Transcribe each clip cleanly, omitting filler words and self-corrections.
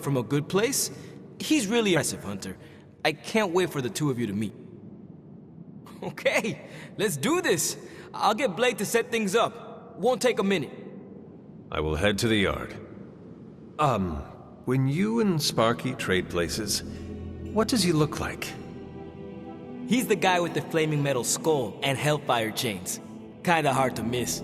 from a good place? He's really impressive, Hunter. I can't wait for the two of you to meet. Okay, let's do this. I'll get Blake to set things up. Won't take a minute. I will head to the yard. When you and Sparky trade places, what does he look like? He's the guy with the flaming metal skull and hellfire chains. Kinda hard to miss.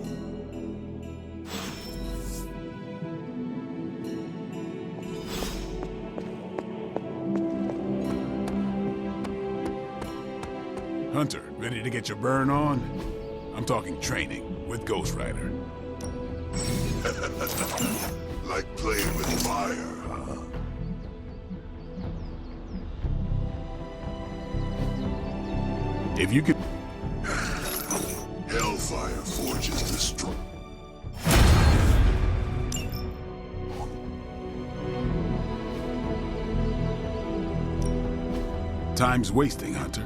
Hunter, ready to get your burn on? I'm talking training with Ghost Rider. Like playing with fire, huh? If you could... Hellfire forges destroy. Time's wasting, Hunter.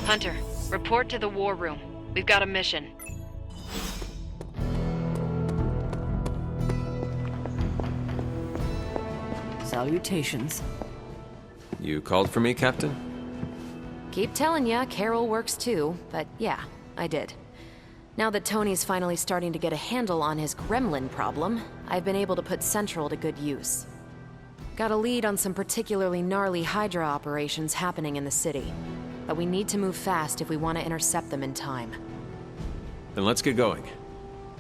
Hunter, report to the war room. We've got a mission. Salutations. You called for me, Captain? Keep telling ya, Carol works too, but yeah, I did. Now that Tony's finally starting to get a handle on his gremlin problem, I've been able to put Central to good use. Got a lead on some particularly gnarly Hydra operations happening in the city. But we need to move fast if we want to intercept them in time. Then let's get going.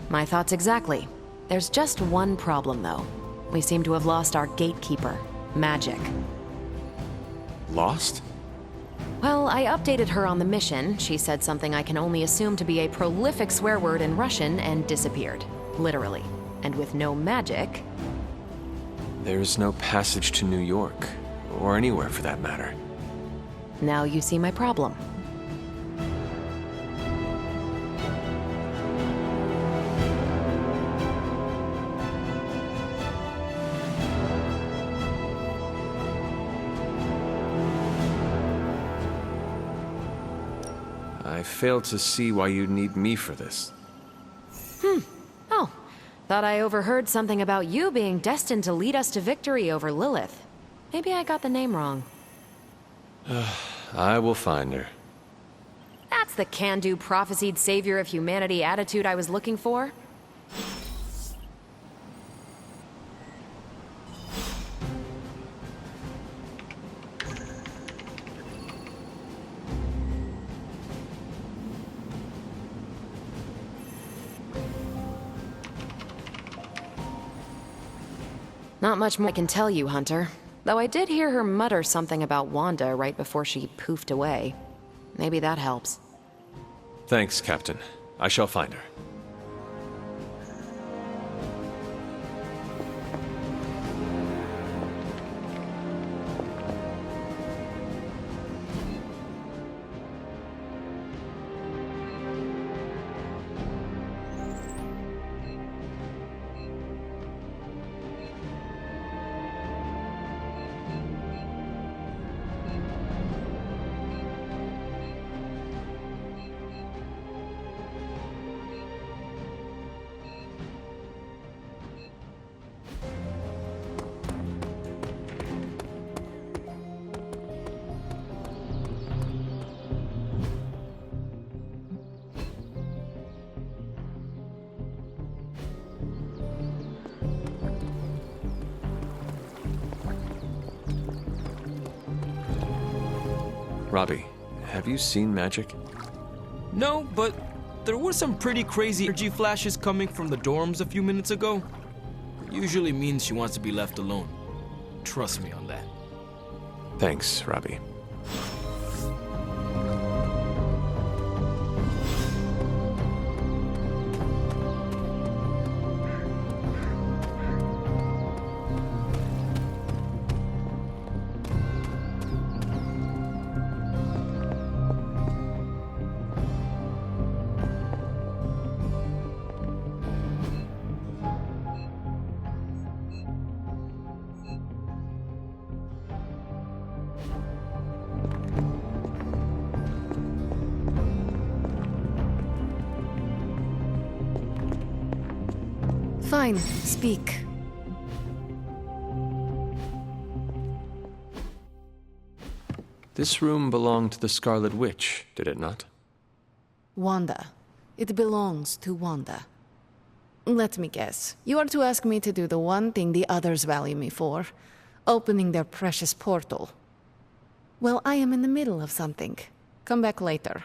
My thoughts exactly. There's just one problem, though. We seem to have lost our gatekeeper, Magic. Lost? Well, I updated her on the mission. She said something I can only assume to be a prolific swear word in Russian and disappeared. Literally. And with no magic... There's no passage to New York, or anywhere for that matter. Now you see my problem. I fail to see why you'd need me for this. Oh, thought I overheard something about you being destined to lead us to victory over Lilith. Maybe I got the name wrong. I will find her. That's the can-do prophesied savior of humanity attitude I was looking for. Not much more I can tell you, Hunter. Though I did hear her mutter something about Wanda right before she poofed away. Maybe that helps. Thanks, Captain. I shall find her. Robbie, have you seen Magic? No, but there were some pretty crazy energy flashes coming from the dorms a few minutes ago. Usually means she wants to be left alone. Trust me on that. Thanks, Robbie. Fine, speak. This room belonged to the Scarlet Witch, did it not? Wanda. It belongs to Wanda. Let me guess. You are to ask me to do the one thing the others value me for. Opening their precious portal. Well, I am in the middle of something. Come back later.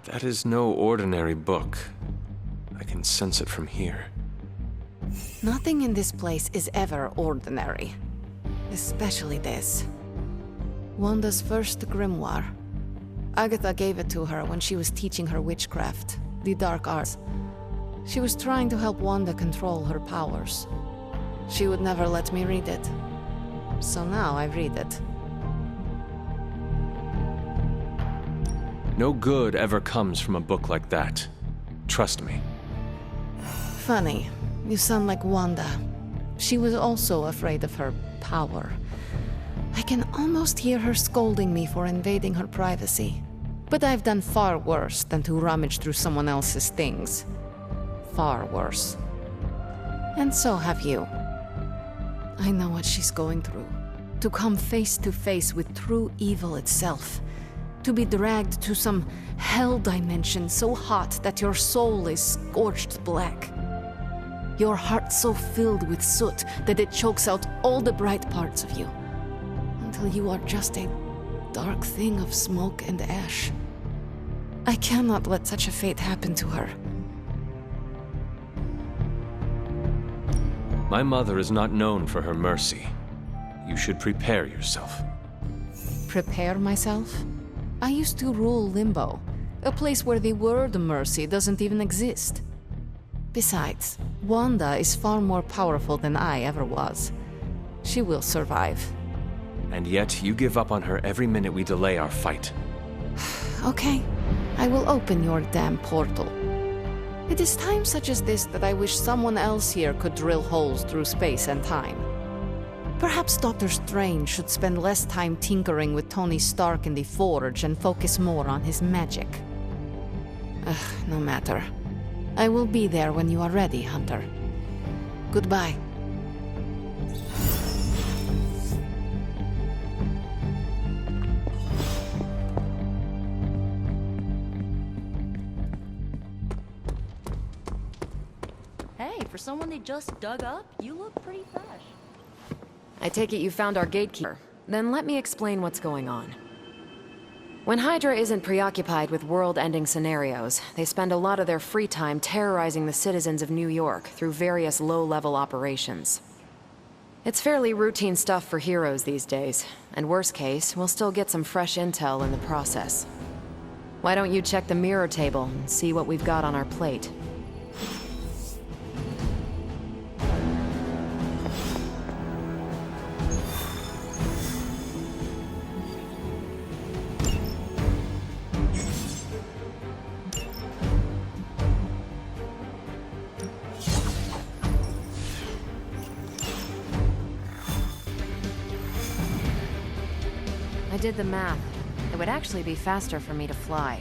That is no ordinary book. I can sense it from here. Nothing in this place is ever ordinary. Especially this. Wanda's first grimoire. Agatha gave it to her when she was teaching her witchcraft, the dark arts. She was trying to help Wanda control her powers. She would never let me read it. So now I read it. No good ever comes from a book like that. Trust me. Funny. You sound like Wanda. She was also afraid of her power. I can almost hear her scolding me for invading her privacy. But I've done far worse than to rummage through someone else's things. Far worse. And so have you. I know what she's going through. To come face to face with true evil itself. To be dragged to some hell dimension so hot that your soul is scorched black. Your heart so filled with soot that it chokes out all the bright parts of you. Until you are just a dark thing of smoke and ash. I cannot let such a fate happen to her. My mother is not known for her mercy. You should prepare yourself. Prepare myself? I used to rule Limbo, a place where the word mercy doesn't even exist. Besides, Wanda is far more powerful than I ever was. She will survive. And yet you give up on her every minute we delay our fight. Okay, I will open your damn portal. It is times such as this that I wish someone else here could drill holes through space and time. Perhaps Doctor Strange should spend less time tinkering with Tony Stark in the Forge and focus more on his magic. No matter. I will be there when you are ready, Hunter. Goodbye. Hey, for someone they just dug up, you look pretty fresh. I take it you found our gatekeeper. Then let me explain what's going on. When Hydra isn't preoccupied with world-ending scenarios, they spend a lot of their free time terrorizing the citizens of New York through various low-level operations. It's fairly routine stuff for heroes these days, and worst case, we'll still get some fresh intel in the process. Why don't you check the mirror table and see what we've got on our plate? I did the math. It would actually be faster for me to fly.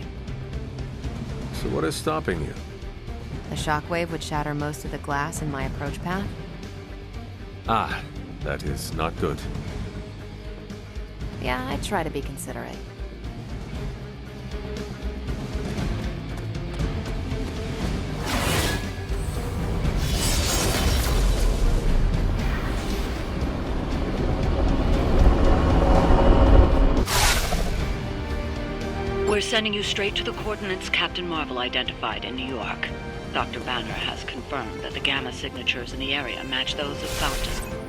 So what is stopping you? The shockwave would shatter most of the glass in my approach path. Ah, that is not good. Yeah, I try to be considerate. We're sending you straight to the coordinates Captain Marvel identified in New York. Dr. Banner has confirmed that the gamma signatures in the area match those of Faltus.